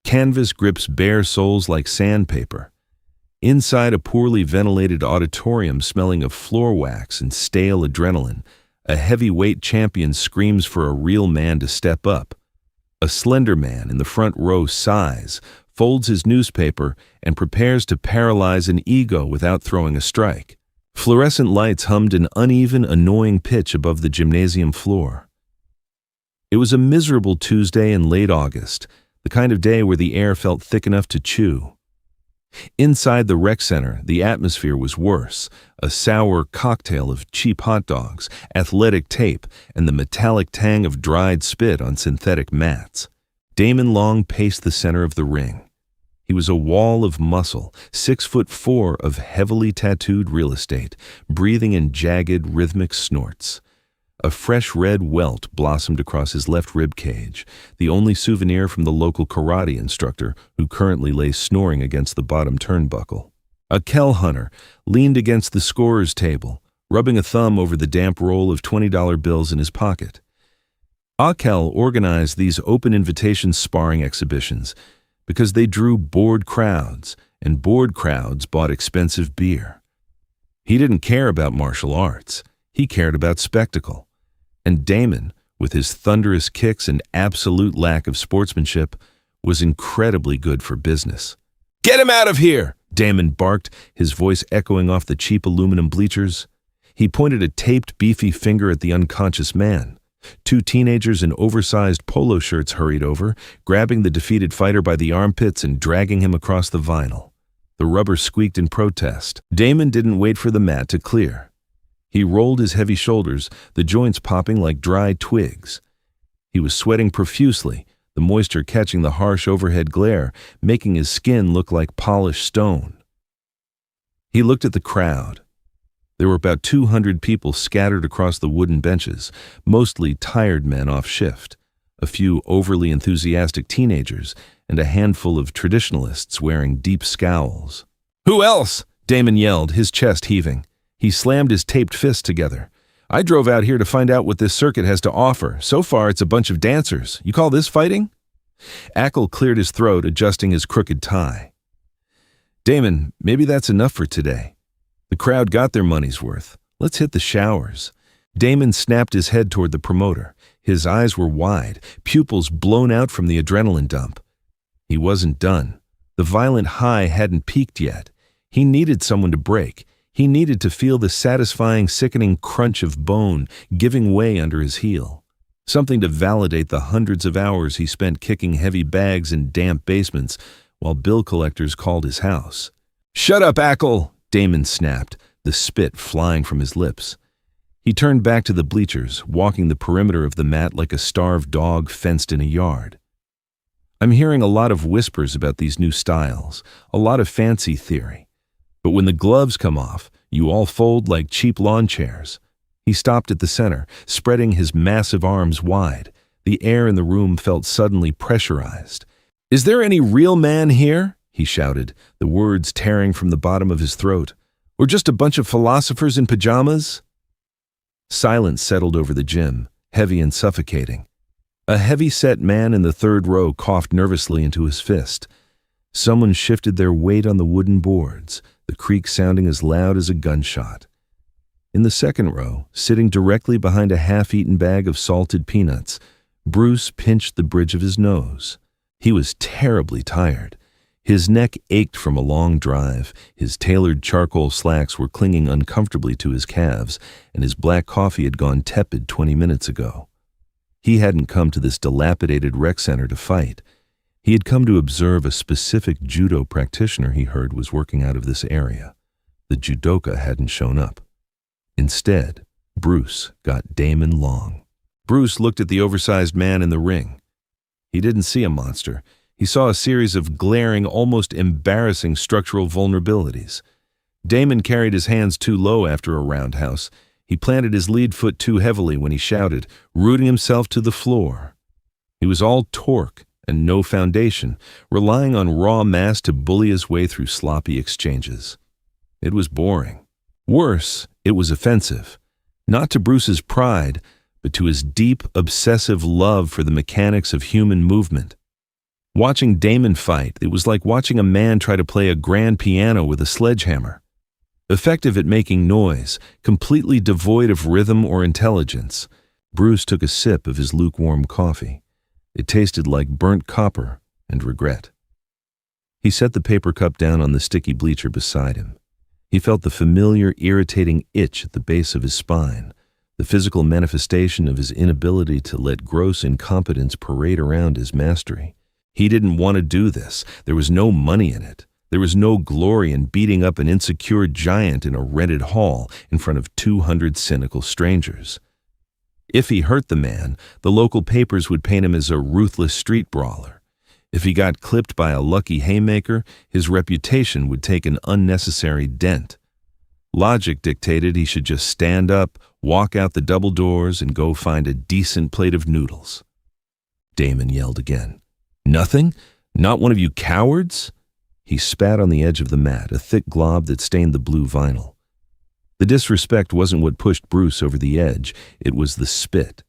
Canvas grips bare soles like sandpaper. Inside a poorly ventilated auditorium smelling of floor wax and stale adrenaline, a heavyweight champion screams for a real man to step up. A slender man in the front row sighs, folds his newspaper, and prepares to paralyze an ego without throwing a strike. Fluorescent lights hummed an uneven, annoying pitch above the gymnasium floor. It was a miserable Tuesday in late August, the kind of day where the air felt thick enough to chew. Inside the rec center, the atmosphere was worse, a sour cocktail of cheap hot dogs, athletic tape, and the metallic tang of dried spit on synthetic mats. Damon Long paced the center of the ring. He was a wall of muscle, 6'4" of heavily tattooed real estate, breathing in jagged, rhythmic snorts. A fresh red welt blossomed across his left rib cage, the only souvenir from the local karate instructor who currently lay snoring against the bottom turnbuckle. A kell hunter leaned against the scorer's table, rubbing a thumb over the damp roll of $20 bills in his pocket. Kell organized these open invitation sparring exhibitions because they drew bored crowds, and bored crowds bought expensive beer. He didn't care about martial arts. He cared about spectacle. And Damon, with his thunderous kicks and absolute lack of sportsmanship, was incredibly good for business. "Get him out of here!" Damon barked, his voice echoing off the cheap aluminum bleachers. He pointed a taped, beefy finger at the unconscious man. Two teenagers in oversized polo shirts hurried over, grabbing the defeated fighter by the armpits and dragging him across the vinyl. The rubber squeaked in protest. Damon didn't wait for the mat to clear. He rolled his heavy shoulders, the joints popping like dry twigs. He was sweating profusely, the moisture catching the harsh overhead glare, making his skin look like polished stone. He looked at the crowd. There were about 200 people scattered across the wooden benches, mostly tired men off shift, a few overly enthusiastic teenagers, and a handful of traditionalists wearing deep scowls. "Who else?" Damon yelled, his chest heaving. He slammed his taped fists together. "I drove out here to find out what this circuit has to offer. So far, it's a bunch of dancers. You call this fighting?" Ackle cleared his throat, adjusting his crooked tie. "Damon, maybe that's enough for today. The crowd got their money's worth. Let's hit the showers." Damon snapped his head toward the promoter. His eyes were wide, pupils blown out from the adrenaline dump. He wasn't done. The violent high hadn't peaked yet. He needed someone to break. He needed to feel the satisfying, sickening crunch of bone giving way under his heel. Something to validate the hundreds of hours he spent kicking heavy bags in damp basements while bill collectors called his house. "Shut up, Ackle!" Damon snapped, the spit flying from his lips. He turned back to the bleachers, walking the perimeter of the mat like a starved dog fenced in a yard. "I'm hearing a lot of whispers about these new styles, a lot of fancy theory. But when the gloves come off, you all fold like cheap lawn chairs." He stopped at the center, spreading his massive arms wide. The air in the room felt suddenly pressurized. "Is there any real man here?" he shouted, the words tearing from the bottom of his throat. "Or just a bunch of philosophers in pajamas?" Silence settled over the gym, heavy and suffocating. A heavy-set man in the third row coughed nervously into his fist. Someone shifted their weight on the wooden boards, the creak sounding as loud as a gunshot. In the second row, sitting directly behind a half-eaten bag of salted peanuts, Bruce pinched the bridge of his nose. He was terribly tired. His neck ached from a long drive, his tailored charcoal slacks were clinging uncomfortably to his calves, and his black coffee had gone tepid 20 minutes ago. He hadn't come to this dilapidated rec center to fight. He had come to observe a specific judo practitioner he heard was working out of this area. The judoka hadn't shown up. Instead, Bruce got Damon Long. Bruce looked at the oversized man in the ring. He didn't see a monster. He saw a series of glaring, almost embarrassing structural vulnerabilities. Damon carried his hands too low after a roundhouse. He planted his lead foot too heavily when he shouted, rooting himself to the floor. He was all torque and no foundation, relying on raw mass to bully his way through sloppy exchanges. It was boring. Worse, it was offensive. Not to Bruce's pride, but to his deep, obsessive love for the mechanics of human movement. Watching Damon fight, it was like watching a man try to play a grand piano with a sledgehammer. Effective at making noise, completely devoid of rhythm or intelligence, Bruce took a sip of his lukewarm coffee. It tasted like burnt copper and regret. He set the paper cup down on the sticky bleacher beside him. He felt the familiar, irritating itch at the base of his spine, the physical manifestation of his inability to let gross incompetence parade around his mastery. He didn't want to do this. There was no money in it. There was no glory in beating up an insecure giant in a rented hall in front of 200 cynical strangers. If he hurt the man, the local papers would paint him as a ruthless street brawler. If he got clipped by a lucky haymaker, his reputation would take an unnecessary dent. Logic dictated he should just stand up, walk out the double doors, and go find a decent plate of noodles. Damon yelled again. Nothing? Not one of you cowards? He spat on the edge of the mat, a thick glob that stained the blue vinyl. The disrespect wasn't what pushed Bruce over the edge, it was the spit.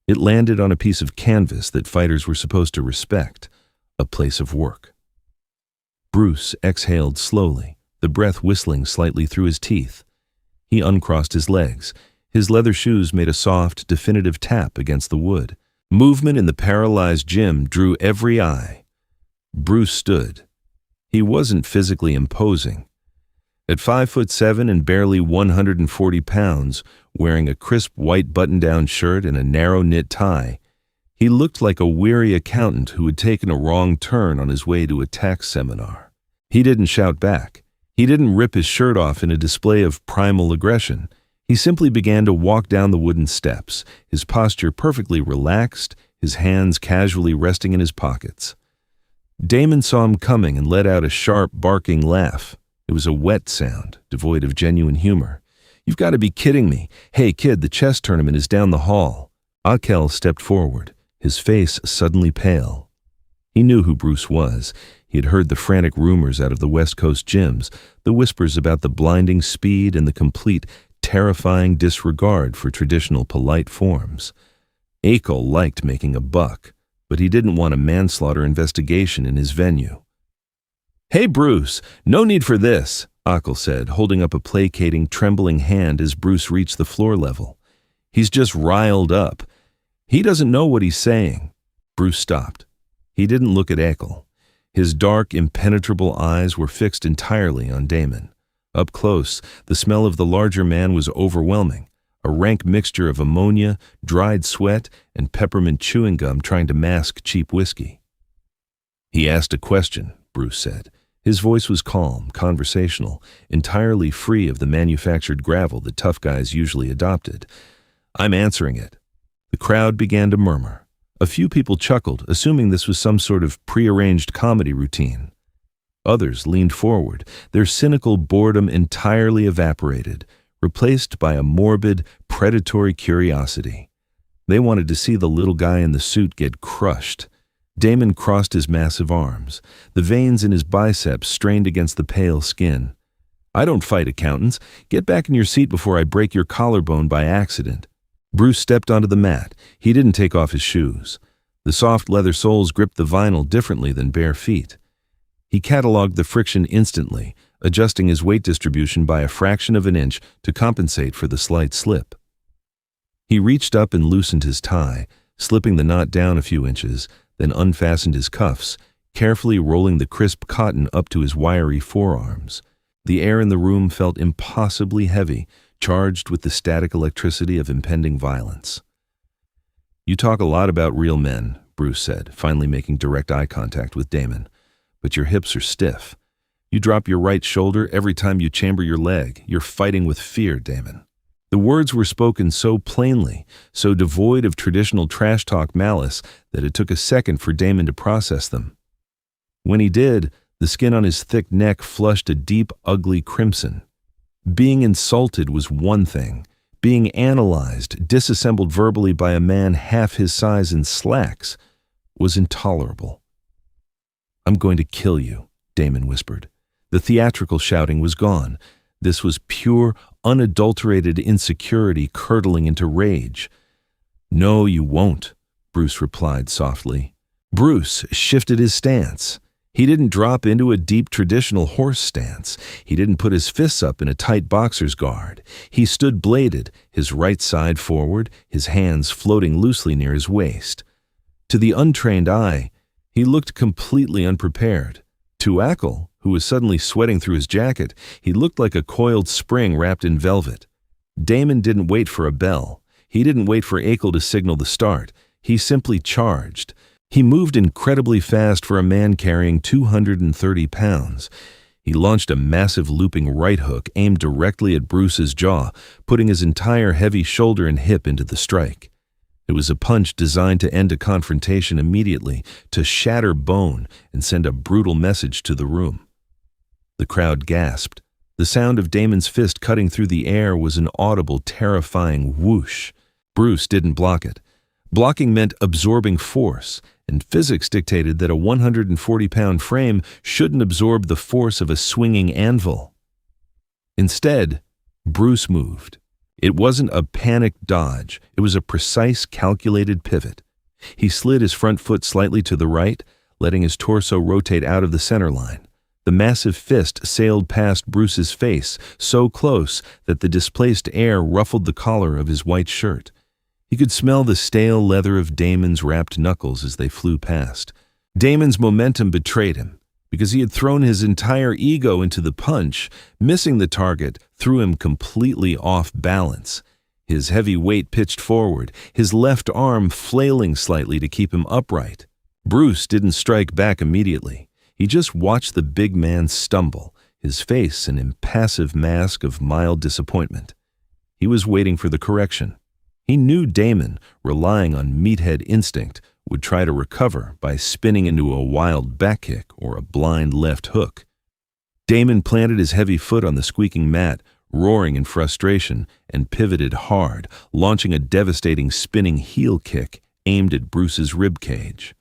It landed on a piece of canvas that fighters were supposed to respect, a place of work. Bruce exhaled slowly, the breath whistling slightly through his teeth. He uncrossed his legs. His leather shoes made a soft, definitive tap against the wood. Movement in the paralyzed gym drew every eye. Bruce stood. He wasn't physically imposing. At 5'7" and barely 140 pounds, wearing a crisp white button-down shirt and a narrow knit tie, he looked like a weary accountant who had taken a wrong turn on his way to a tax seminar. He didn't shout back. He didn't rip his shirt off in a display of primal aggression. He simply began to walk down the wooden steps, his posture perfectly relaxed, his hands casually resting in his pockets. Damon saw him coming and let out a sharp, barking laugh. It was a wet sound, devoid of genuine humor. You've got to be kidding me. Hey, kid, the chess tournament is down the hall. Akel stepped forward, his face suddenly pale. He knew who Bruce was. He had heard the frantic rumors out of the West Coast gyms, the whispers about the blinding speed and the complete, terrifying disregard for traditional polite forms. Akel liked making a buck, but he didn't want a manslaughter investigation in his venue. Hey, Bruce, no need for this, Akel said, holding up a placating, trembling hand as Bruce reached the floor level. He's just riled up. He doesn't know what he's saying. Bruce stopped. He didn't look at Akel. His dark, impenetrable eyes were fixed entirely on Damon. Up close, the smell of the larger man was overwhelming, a rank mixture of ammonia, dried sweat, and peppermint chewing gum trying to mask cheap whiskey. He asked a question, Bruce said. His voice was calm, conversational, entirely free of the manufactured gravel that tough guys usually adopted. I'm answering it. The crowd began to murmur. A few people chuckled, assuming this was some sort of prearranged comedy routine. Others leaned forward, their cynical boredom entirely evaporated, replaced by a morbid, predatory curiosity. They wanted to see the little guy in the suit get crushed. Damon crossed his massive arms. The veins in his biceps strained against the pale skin. I don't fight accountants. Get back in your seat before I break your collarbone by accident. Bruce stepped onto the mat. He didn't take off his shoes. The soft leather soles gripped the vinyl differently than bare feet. He cataloged the friction instantly, adjusting his weight distribution by a fraction of an inch to compensate for the slight slip. He reached up and loosened his tie, slipping the knot down a few inches, then unfastened his cuffs, carefully rolling the crisp cotton up to his wiry forearms. The air in the room felt impossibly heavy, charged with the static electricity of impending violence. You talk a lot about real men, Bruce said, finally making direct eye contact with Damon. But your hips are stiff. You drop your right shoulder every time you chamber your leg. You're fighting with fear, Damon. The words were spoken so plainly, so devoid of traditional trash talk malice, that it took a second for Damon to process them. When he did, the skin on his thick neck flushed a deep, ugly crimson. Being insulted was one thing. Being analyzed, disassembled verbally by a man half his size in slacks, was intolerable. I'm going to kill you, Damon whispered. The theatrical shouting was gone. This was pure, unadulterated insecurity curdling into rage. No, you won't, Bruce replied softly. Bruce shifted his stance. He didn't drop into a deep traditional horse stance. He didn't put his fists up in a tight boxer's guard. He stood bladed, his right side forward, his hands floating loosely near his waist. To the untrained eye, he looked completely unprepared. To Ackle, who was suddenly sweating through his jacket, he looked like a coiled spring wrapped in velvet. Damon didn't wait for a bell. He didn't wait for Ackle to signal the start. He simply charged. He moved incredibly fast for a man carrying 230 pounds. He launched a massive looping right hook aimed directly at Bruce's jaw, putting his entire heavy shoulder and hip into the strike. It was a punch designed to end a confrontation immediately, to shatter bone and send a brutal message to the room. The crowd gasped. The sound of Damon's fist cutting through the air was an audible, terrifying whoosh. Bruce didn't block it. Blocking meant absorbing force, and physics dictated that a 140-pound frame shouldn't absorb the force of a swinging anvil. Instead, Bruce moved. It wasn't a panicked dodge. It was a precise, calculated pivot. He slid his front foot slightly to the right, letting his torso rotate out of the center line. The massive fist sailed past Bruce's face, so close that the displaced air ruffled the collar of his white shirt. He could smell the stale leather of Damon's wrapped knuckles as they flew past. Damon's momentum betrayed him. Because he had thrown his entire ego into the punch, missing the target threw him completely off balance. His heavy weight pitched forward, his left arm flailing slightly to keep him upright. Bruce didn't strike back immediately. He just watched the big man stumble, his face an impassive mask of mild disappointment. He was waiting for the correction. He knew Damon, relying on meathead instinct, would try to recover by spinning into a wild back kick or a blind left hook. Damon planted his heavy foot on the squeaking mat, roaring in frustration, and pivoted hard, launching a devastating spinning heel kick aimed at Bruce's ribcage.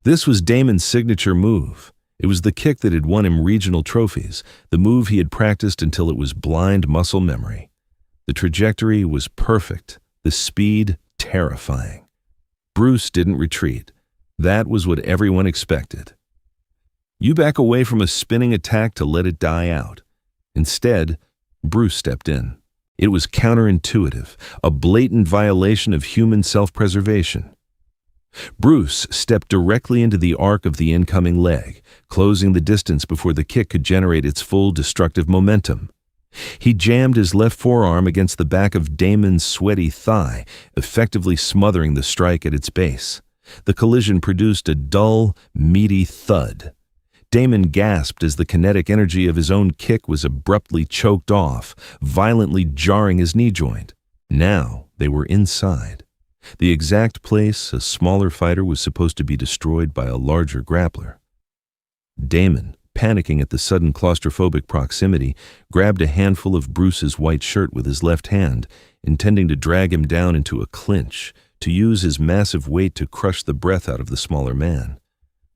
This was Damon's signature move. It was the kick that had won him regional trophies, the move he had practiced until it was blind muscle memory. The trajectory was perfect, the speed terrifying. Bruce didn't retreat. That was what everyone expected. You back away from a spinning attack to let it die out. Instead, Bruce stepped in. It was counterintuitive, a blatant violation of human self-preservation. Bruce stepped directly into the arc of the incoming leg, closing the distance before the kick could generate its full destructive momentum. He jammed his left forearm against the back of Damon's sweaty thigh, effectively smothering the strike at its base. The collision produced a dull, meaty thud. Damon gasped as the kinetic energy of his own kick was abruptly choked off, violently jarring his knee joint. Now they were inside. The exact place a smaller fighter was supposed to be destroyed by a larger grappler. Damon, panicking at the sudden claustrophobic proximity, grabbed a handful of Bruce's white shirt with his left hand, intending to drag him down into a clinch, to use his massive weight to crush the breath out of the smaller man.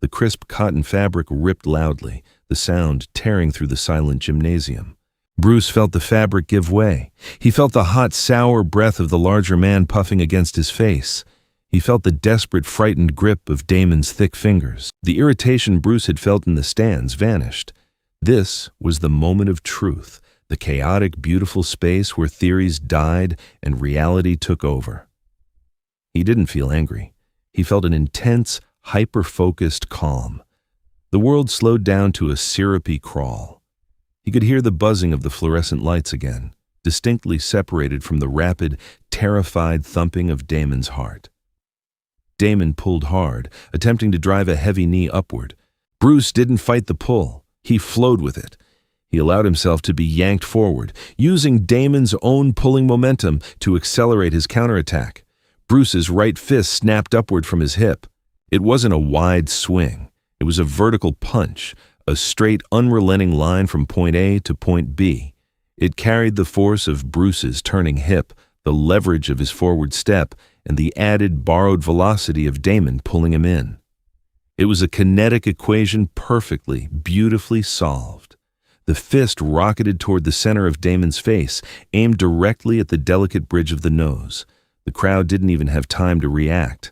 The crisp cotton fabric ripped loudly, the sound tearing through the silent gymnasium. Bruce felt the fabric give way. He felt the hot, sour breath of the larger man puffing against his face. He felt the desperate, frightened grip of Damon's thick fingers. The irritation Bruce had felt in the stands vanished. This was the moment of truth, the chaotic, beautiful space where theories died and reality took over. He didn't feel angry. He felt an intense, hyper-focused calm. The world slowed down to a syrupy crawl. He could hear the buzzing of the fluorescent lights again, distinctly separated from the rapid, terrified thumping of Damon's heart. Damon pulled hard, attempting to drive a heavy knee upward. Bruce didn't fight the pull. He flowed with it. He allowed himself to be yanked forward, using Damon's own pulling momentum to accelerate his counterattack. Bruce's right fist snapped upward from his hip. It wasn't a wide swing. It was a vertical punch, a straight, unrelenting line from point A to point B. It carried the force of Bruce's turning hip, the leverage of his forward step, and the added borrowed velocity of Damon pulling him in. It was a kinetic equation perfectly, beautifully solved. The fist rocketed toward the center of Damon's face, aimed directly at the delicate bridge of the nose. The crowd didn't even have time to react.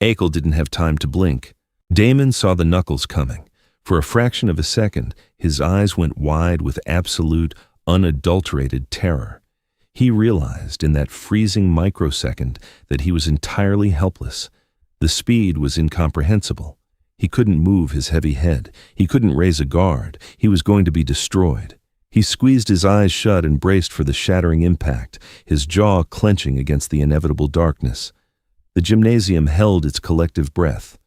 Akel didn't have time to blink. Damon saw the knuckles coming. For a fraction of a second, his eyes went wide with absolute, unadulterated terror. He realized in that freezing microsecond that he was entirely helpless. The speed was incomprehensible. He couldn't move his heavy head. He couldn't raise a guard. He was going to be destroyed. He squeezed his eyes shut and braced for the shattering impact, his jaw clenching against the inevitable darkness. The gymnasium held its collective breath.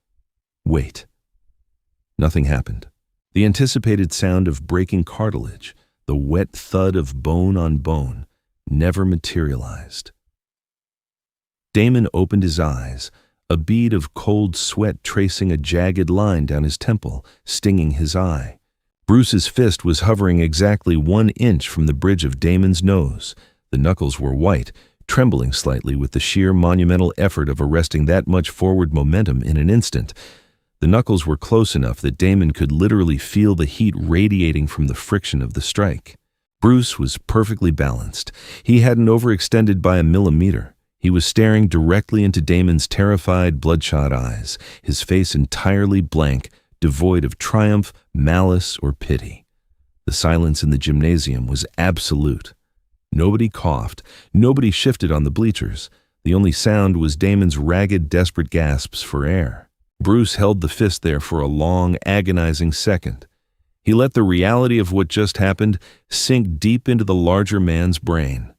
Wait. Nothing happened. The anticipated sound of breaking cartilage, the wet thud of bone on bone, never materialized. Damon opened his eyes, a bead of cold sweat tracing a jagged line down his temple, stinging his eye. Bruce's fist was hovering exactly 1 inch from the bridge of Damon's nose. The knuckles were white, trembling slightly with the sheer monumental effort of arresting that much forward momentum in an instant. The knuckles were close enough that Damon could literally feel the heat radiating from the friction of the strike. Bruce was perfectly balanced. He hadn't overextended by a millimeter. He was staring directly into Damon's terrified, bloodshot eyes, his face entirely blank, devoid of triumph, malice, or pity. The silence in the gymnasium was absolute. Nobody coughed. Nobody shifted on the bleachers. The only sound was Damon's ragged, desperate gasps for air. Bruce held the fist there for a long, agonizing second. He let the reality of what just happened sink deep into the larger man's brain.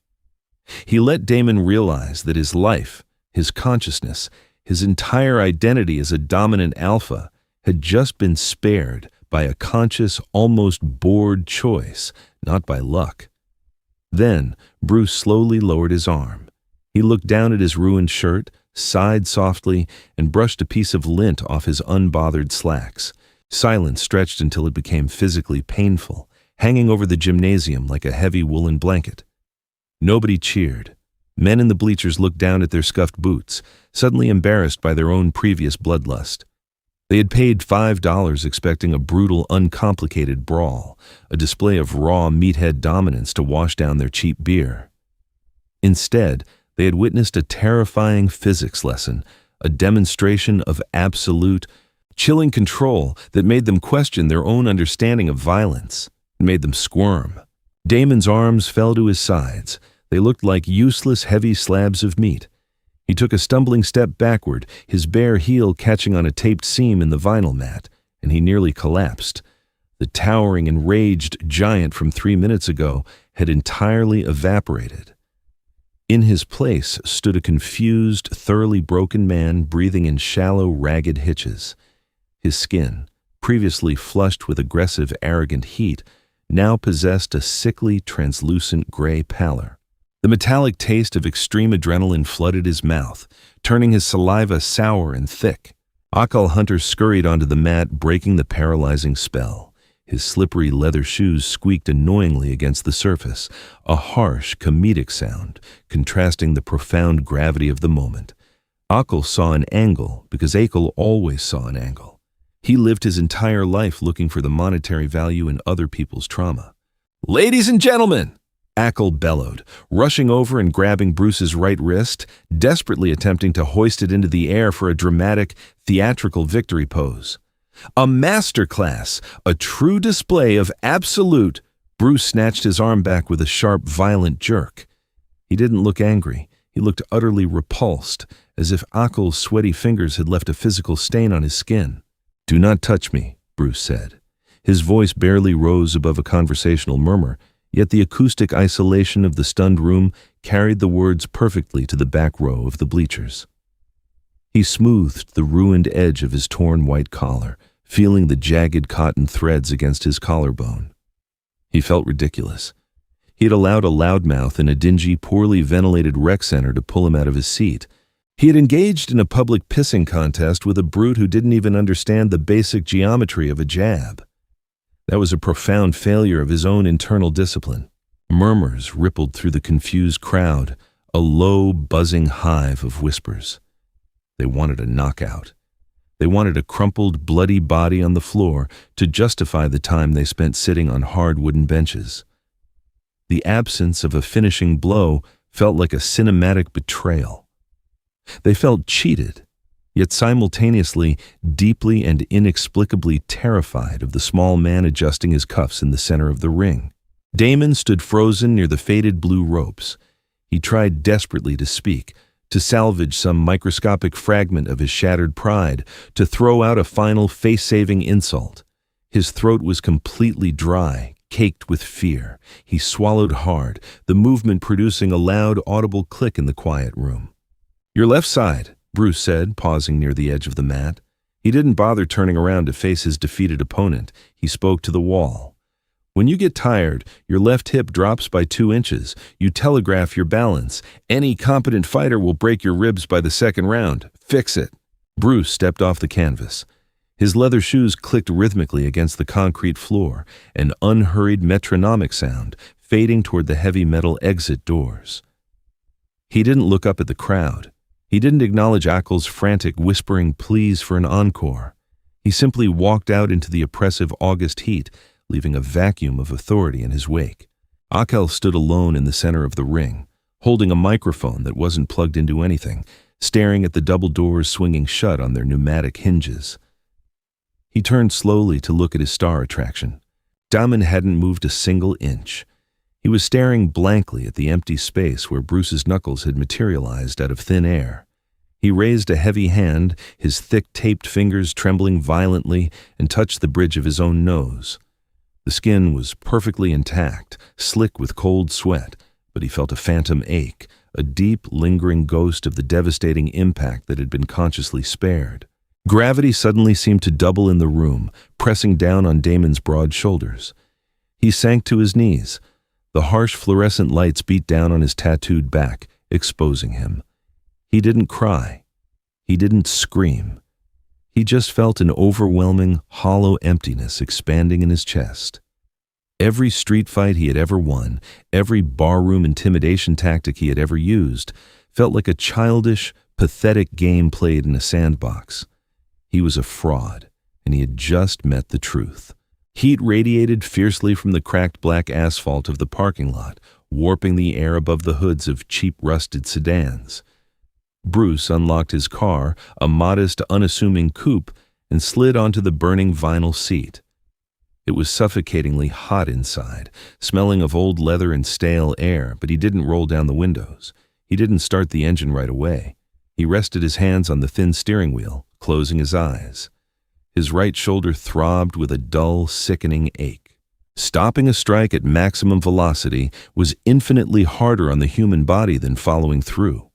He let Damon realize that his life, his consciousness, his entire identity as a dominant alpha had just been spared by a conscious, almost bored choice, not by luck. Then Bruce slowly lowered his arm. He looked down at his ruined shirt, sighed softly, and brushed a piece of lint off his unbothered slacks. Silence stretched until it became physically painful, hanging over the gymnasium like a heavy woolen blanket. Nobody cheered. Men in the bleachers looked down at their scuffed boots, suddenly embarrassed by their own previous bloodlust. They had paid $5 expecting a brutal, uncomplicated brawl, a display of raw meathead dominance to wash down their cheap beer. Instead, they had witnessed a terrifying physics lesson, a demonstration of absolute, chilling control that made them question their own understanding of violence. It made them squirm. Damon's arms fell to his sides. They looked like useless, heavy slabs of meat. He took a stumbling step backward, his bare heel catching on a taped seam in the vinyl mat, and he nearly collapsed. The towering, enraged giant from 3 minutes ago had entirely evaporated. In his place stood a confused, thoroughly broken man breathing in shallow, ragged hitches. His skin, previously flushed with aggressive, arrogant heat, now possessed a sickly, translucent gray pallor. The metallic taste of extreme adrenaline flooded his mouth, turning his saliva sour and thick. Akel Hunter scurried onto the mat, breaking the paralyzing spell. His slippery leather shoes squeaked annoyingly against the surface, a harsh, comedic sound, contrasting the profound gravity of the moment. Akel saw an angle because Akel always saw an angle. He lived his entire life looking for the monetary value in other people's trauma. "Ladies and gentlemen!" Akel bellowed, rushing over and grabbing Bruce's right wrist, desperately attempting to hoist it into the air for a dramatic, theatrical victory pose. "A masterclass, a true display of absolute—" Bruce snatched his arm back with a sharp, violent jerk. He didn't look angry. He looked utterly repulsed, as if Akel's sweaty fingers had left a physical stain on his skin. "Do not touch me," Bruce said. His voice barely rose above a conversational murmur, yet the acoustic isolation of the stunned room carried the words perfectly to the back row of the bleachers. He smoothed the ruined edge of his torn white collar, feeling the jagged cotton threads against his collarbone. He felt ridiculous. He had allowed a loudmouth in a dingy, poorly ventilated rec center to pull him out of his seat. He had engaged in a public pissing contest with a brute who didn't even understand the basic geometry of a jab. That was a profound failure of his own internal discipline. Murmurs rippled through the confused crowd, a low, buzzing hive of whispers. They wanted a knockout. They wanted a crumpled, bloody body on the floor to justify the time they spent sitting on hard wooden benches. The absence of a finishing blow felt like a cinematic betrayal. They felt cheated. yet simultaneously deeply and inexplicably terrified of the small man adjusting his cuffs in the center of the ring. Damon stood frozen near the faded blue ropes. He tried desperately to speak, to salvage some microscopic fragment of his shattered pride, to throw out a final face-saving insult. His throat was completely dry, caked with fear. He swallowed hard, the movement producing a loud, audible click in the quiet room. "Your left side," Bruce said, pausing near the edge of the mat. He didn't bother turning around to face his defeated opponent. He spoke to the wall. "When you get tired, your left hip drops by 2 inches. You telegraph your balance. Any competent fighter will break your ribs by the second round. Fix it." Bruce stepped off the canvas. His leather shoes clicked rhythmically against the concrete floor, an unhurried metronomic sound, fading toward the heavy metal exit doors. He didn't look up at the crowd. He didn't acknowledge Akel's frantic whispering pleas for an encore. He simply walked out into the oppressive August heat, leaving a vacuum of authority in his wake. Akel stood alone in the center of the ring, holding a microphone that wasn't plugged into anything, staring at the double doors swinging shut on their pneumatic hinges. He turned slowly to look at his star attraction. Damon hadn't moved a single inch. He was staring blankly at the empty space where Bruce's knuckles had materialized out of thin air. He raised a heavy hand, his thick taped fingers trembling violently, and touched the bridge of his own nose. The skin was perfectly intact, slick with cold sweat, but he felt a phantom ache, a deep, lingering ghost of the devastating impact that had been consciously spared. Gravity suddenly seemed to double in the room, pressing down on Damon's broad shoulders. He sank to his knees. The harsh fluorescent lights beat down on his tattooed back, exposing him. He didn't cry. He didn't scream. He just felt an overwhelming, hollow emptiness expanding in his chest. Every street fight he had ever won, every barroom intimidation tactic he had ever used, felt like a childish, pathetic game played in a sandbox. He was a fraud, and he had just met the truth. Heat radiated fiercely from the cracked black asphalt of the parking lot, warping the air above the hoods of cheap rusted sedans. Bruce unlocked his car, a modest, unassuming coupe, and slid onto the burning vinyl seat. It was suffocatingly hot inside, smelling of old leather and stale air, but he didn't roll down the windows. He didn't start the engine right away. He rested his hands on the thin steering wheel, closing his eyes. His right shoulder throbbed with a dull, sickening ache. Stopping a strike at maximum velocity was infinitely harder on the human body than following through.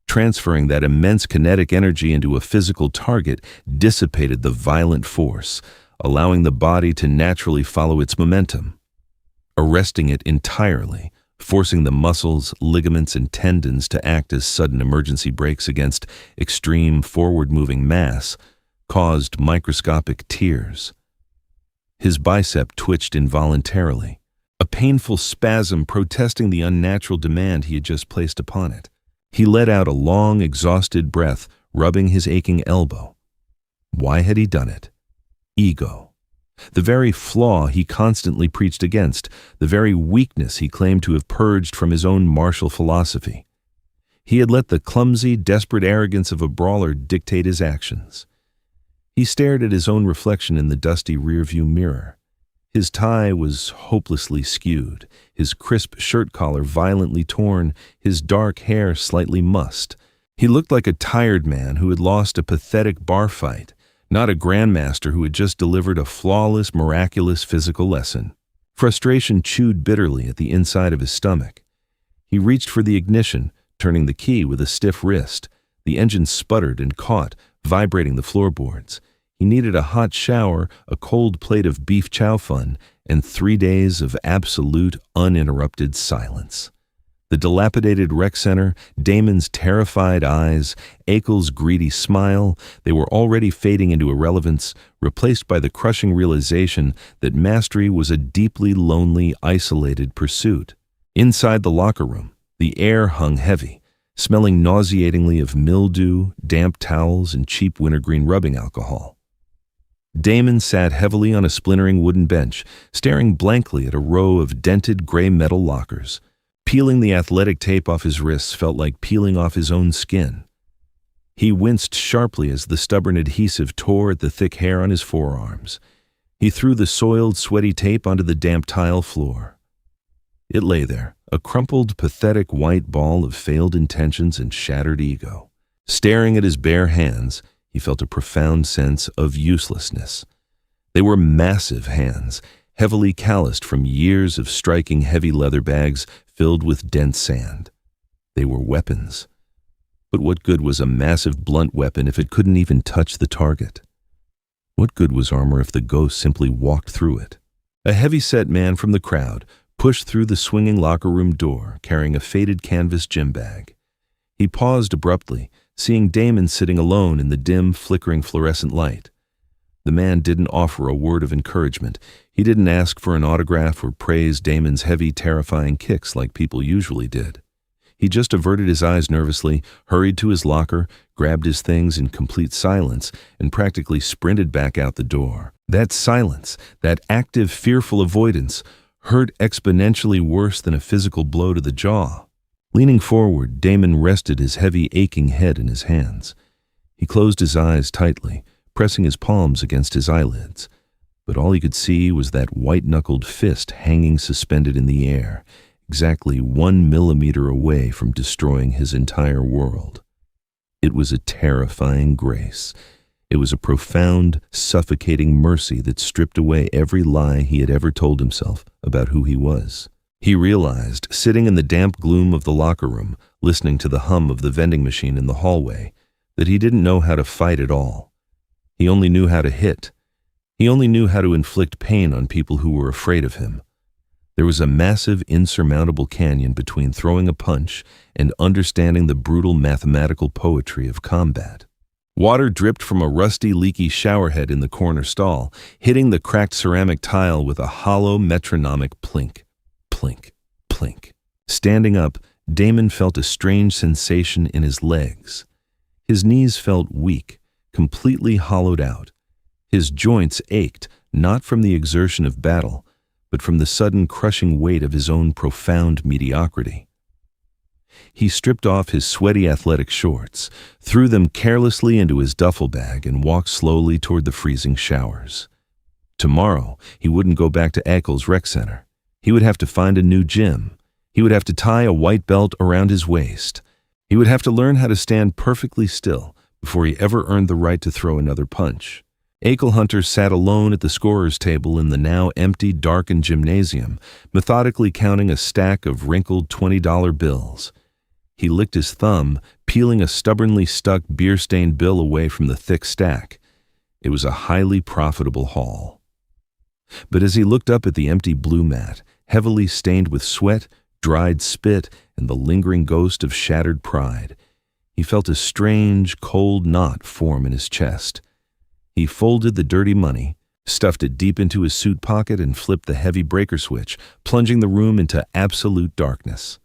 Transferring that immense kinetic energy into a physical target dissipated the violent force, allowing the body to naturally follow its momentum. Arresting it entirely, forcing the muscles, ligaments, and tendons to act as sudden emergency brakes against extreme forward-moving mass, caused microscopic tears. His bicep twitched involuntarily, a painful spasm protesting the unnatural demand he had just placed upon it. He let out a long, exhausted breath, rubbing his aching elbow. Why had he done it? Ego. The very flaw he constantly preached against, the very weakness he claimed to have purged from his own martial philosophy. He had let the clumsy, desperate arrogance of a brawler dictate his actions. He stared at his own reflection in the dusty rearview mirror. His tie was hopelessly skewed, his crisp shirt collar violently torn, his dark hair slightly mussed. He looked like a tired man who had lost a pathetic bar fight, not a grandmaster who had just delivered a flawless, miraculous physical lesson. Frustration chewed bitterly at the inside of his stomach. He reached for the ignition, turning the key with a stiff wrist. The engine sputtered and caught, vibrating the floorboards. He needed a hot shower, a cold plate of beef chow fun, and 3 days of absolute, uninterrupted silence. The dilapidated rec center, Damon's terrified eyes, Akel's greedy smile, they were already fading into irrelevance, replaced by the crushing realization that mastery was a deeply lonely, isolated pursuit. Inside the locker room, the air hung heavy, smelling nauseatingly of mildew, damp towels, and cheap wintergreen rubbing alcohol. Damon sat heavily on a splintering wooden bench, staring blankly at a row of dented gray metal lockers. Peeling the athletic tape off his wrists felt like peeling off his own skin. He winced sharply as the stubborn adhesive tore at the thick hair on his forearms. He threw the soiled, sweaty tape onto the damp tile floor. It lay there, a crumpled, pathetic white ball of failed intentions and shattered ego. Staring at his bare hands, he felt a profound sense of uselessness. They were massive hands, heavily calloused from years of striking heavy leather bags filled with dense sand. They were weapons. But what good was a massive blunt weapon if it couldn't even touch the target? What good was armor if the ghost simply walked through it? A heavy-set man from the crowd pushed through the swinging locker room door, carrying a faded canvas gym bag. He paused abruptly, seeing Damon sitting alone in the dim, flickering fluorescent light. The man didn't offer a word of encouragement. He didn't ask for an autograph or praise Damon's heavy, terrifying kicks like people usually did. He just averted his eyes nervously, hurried to his locker, grabbed his things in complete silence, and practically sprinted back out the door. That silence, that active, fearful avoidance, hurt exponentially worse than a physical blow to the jaw. Leaning forward, Damon rested his heavy, aching head in his hands. He closed his eyes tightly, pressing his palms against his eyelids. But all he could see was that white-knuckled fist hanging suspended in the air, exactly 1 millimeter away from destroying his entire world. It was a terrifying grace. It was a profound, suffocating mercy that stripped away every lie he had ever told himself about who he was. He realized, sitting in the damp gloom of the locker room, listening to the hum of the vending machine in the hallway, that he didn't know how to fight at all. He only knew how to hit. He only knew how to inflict pain on people who were afraid of him. There was a massive, insurmountable canyon between throwing a punch and understanding the brutal mathematical poetry of combat. Water dripped from a rusty, leaky showerhead in the corner stall, hitting the cracked ceramic tile with a hollow, metronomic plink, plink, plink. Standing up, Damon felt a strange sensation in his legs. His knees felt weak, completely hollowed out. His joints ached, not from the exertion of battle, but from the sudden crushing weight of his own profound mediocrity. He stripped off his sweaty athletic shorts, threw them carelessly into his duffel bag, and walked slowly toward the freezing showers. Tomorrow, he wouldn't go back to Eccles Rec Center. He would have to find a new gym. He would have to tie a white belt around his waist. He would have to learn how to stand perfectly still before he ever earned the right to throw another punch. Akel Hunter sat alone at the scorer's table in the now empty, darkened gymnasium, methodically counting a stack of wrinkled $20 bills. He licked his thumb, peeling a stubbornly stuck beer-stained bill away from the thick stack. It was a highly profitable haul. But as he looked up at the empty blue mat, heavily stained with sweat, dried spit, and the lingering ghost of shattered pride, he felt a strange, cold knot form in his chest. He folded the dirty money, stuffed it deep into his suit pocket, and flipped the heavy breaker switch, plunging the room into absolute darkness.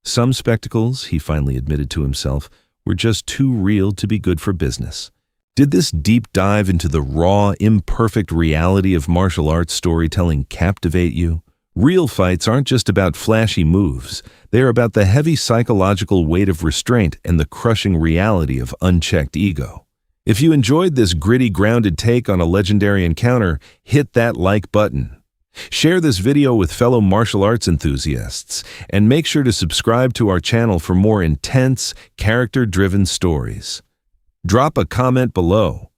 Some spectacles, he finally admitted to himself, were just too real to be good for business. Did this deep dive into the raw, imperfect reality of martial arts storytelling captivate you? Real fights aren't just about flashy moves. They are about the heavy psychological weight of restraint and the crushing reality of unchecked ego. If you enjoyed this gritty, grounded take on a legendary encounter, hit that like button. Share this video with fellow martial arts enthusiasts, and make sure to subscribe to our channel for more intense, character-driven stories. Drop a comment below.